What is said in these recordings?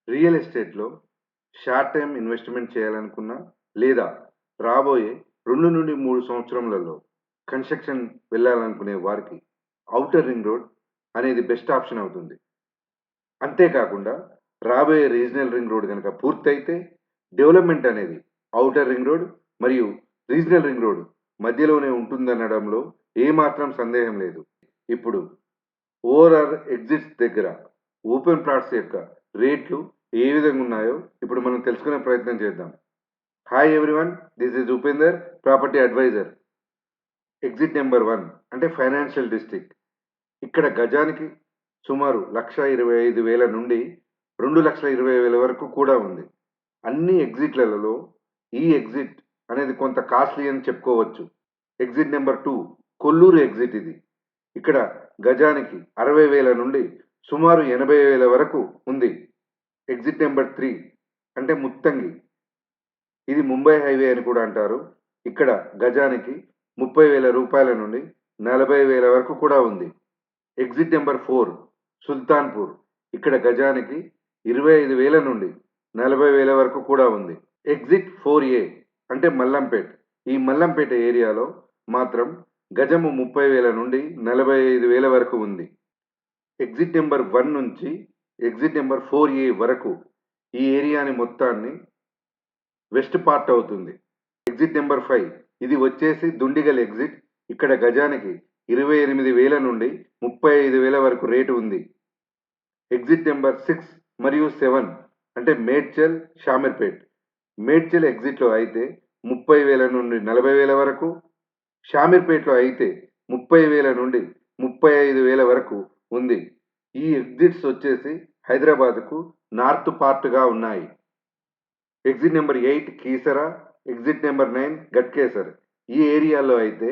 Real ఎస్టేట్‌లో short time investment చేయాలనుకున్నా, లేదా రాబోయే 2-3 సంవత్సరములలో కన్‌స్ట్రక్షన్ వెళ్ళాలనుకునే వారికి ఔటర్ రింగ్ రోడ్ అనేది బెస్ట్ ఆప్షన్ అవుతుంది. అంతేకాకుండా రాబోయే రీజనల్ రింగ్ రోడ్ గనక పూర్తయితే డెవలప్‌మెంట్ అనేది ఔటర్ రింగ్ రోడ్ మరియు రీజనల్ రింగ్ రోడ్ మధ్యలోనే ఉంటుందనడంలో ఏమాత్రం సందేహం లేదు. ఇప్పుడు ఓఆర్ఆర్ ఎగ్జిట్స్ దగ్గర ఓపెన్ ప్లాట్స్ యొక్క రేట్లు ఏ విధంగా ఉన్నాయో ఇప్పుడు మనం తెలుసుకునే ప్రయత్నం చేద్దాం. Hi everyone, this is Upender, property advisor. Exit number 1 అంటే ఫైనాన్షియల్ డిస్ట్రిక్ట్. ఇక్కడ గజానికి సుమారు 1,25,000 నుండి 2,20,000 వరకు కూడా ఉంది. అన్ని ఎగ్జిట్‌లలో ఈ ఎగ్జిట్ అనేది కొంత కాస్ట్‌లీ అని చెప్పుకోవచ్చు. ఎగ్జిట్ నెంబర్ 2 కొల్లూరు ఎగ్జిట్ ఇది. ఇక్కడ గజానికి 60,000 నుండి సుమారు 80,000 వరకు ఉంది. ఎగ్జిట్ నెంబర్ 3 అంటే ముత్తంగి. ఇది ముంబై హైవే అని కూడా అంటారు. ఇక్కడ గజానికి 30,000 రూపాయల నుండి 40,000 వరకు కూడా ఉంది. Exit number 4 Sultanpur. ఇక్కడ గజానికి 25,000 నుండి 40,000 వరకు కూడా ఉంది. ఎగ్జిట్ 4ఏ అంటే మల్లంపేట్. ఈ మల్లంపేట ఏరియాలో మాత్రం గజము 30,000 నుండి 45,000 వరకు ఉంది. ఎగ్జిట్ నెంబర్ 1 నుంచి ఎగ్జిట్ నెంబర్ 4ఏ వరకు ఈ ఏరియాని మొత్తాన్ని వెస్ట్ పార్ట్ అవుతుంది. ఎగ్జిట్ నెంబర్ 5 ఇది వచ్చేసి దుండిగల్ ఎగ్జిట్. ఇక్కడ గజానికి 28,000 నుండి 35,000 వరకు రేటు ఉంది. ఎగ్జిట్ నెంబర్ 6 మరియు 7 అంటే మేడ్చల్, షామీర్పేట్. మేడ్చల్ ఎగ్జిట్‌లో అయితే 30,000 నుండి 40,000 వరకు, షామీర్పేట్‌లో అయితే 30,000 నుండి 35,000 వరకు ఉంది. ఈ ఎగ్జిట్స్ వచ్చేసి హైదరాబాద్‌కు నార్త్ పార్ట్‌గా ఉన్నాయి. Exit number 8 Keesara, exit number 9 Ghatkesar. ఈ ఏరియాలో అయితే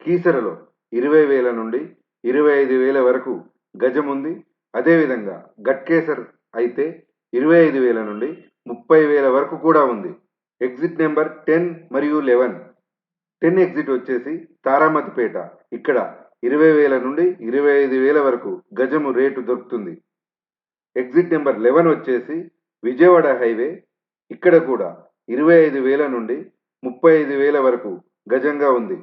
కీసరలో 20,000 నుండి 25,000 వరకు గజం ఉంది. అదేవిధంగా గట్కేసర్ అయితే 25,000 నుండి 30,000 వరకు కూడా ఉంది. ఎగ్జిట్ నెంబర్ 10 మరియు 11. 10 ఎగ్జిట్ వచ్చేసి తారామతిపేట. ఇక్కడ 20,000 నుండి 25,000 వరకు గజము రేటు దొరుకుతుంది. ఎగ్జిట్ నెంబర్ 11 వచ్చేసి విజయవాడ హైవే. ఇక్కడ కూడా 25,000 నుండి 35,000 వరకు గజంగా ఉంది.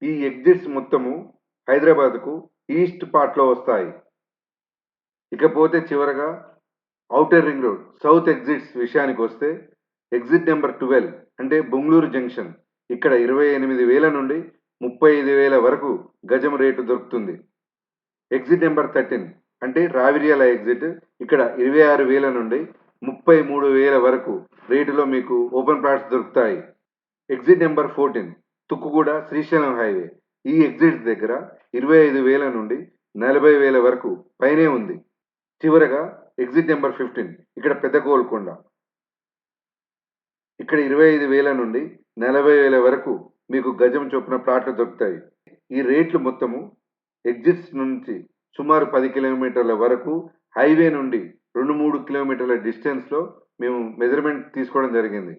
ఈ ఎగ్జిట్స్ మొత్తము హైదరాబాద్‌కు ఈస్ట్ పార్ట్‌లో వస్తాయి. ఇకపోతే చివరగా outer ring road south exits విషయానికొస్తే ఎగ్జిట్ నెంబర్ 12 అంటే బెంగుళూరు జంక్షన్. ఇక్కడ 28,000 నుండి 35,000 వరకు గజం రేటు దొరుకుతుంది. ఎగ్జిట్ నెంబర్ 13 అంటే రావిర్యాల ఎగ్జిట్. ఇక్కడ 26,000 నుండి 33,000 వరకు రేటులో మీకు ఓపెన్ ప్లాట్స్ దొరుకుతాయి. Exit number 14 Tukkuguda Srisailam highway. ఈ ఎగ్జిట్ దగ్గర 25,000 నుండి 40,000 వరకు పైనే ఉంది. చివరగా ఎగ్జిట్ నెంబర్ 15 ఇక్కడ పెద్ద గోల్కొండ. ఇక్కడ 25,000 నుండి 40,000 వరకు మీకు గజం చొప్పున ప్లాట్లు దొరుకుతాయి. ఈ రేట్లు మొత్తము ఎగ్జిట్స్ నుంచి సుమారు 10 కిలోమీటర్ల వరకు హైవే నుండి 2-3 కిలోమీటర్ల డిస్టెన్స్‌లో మేము మెజర్‌మెంట్ తీసుకోవడం జరిగింది.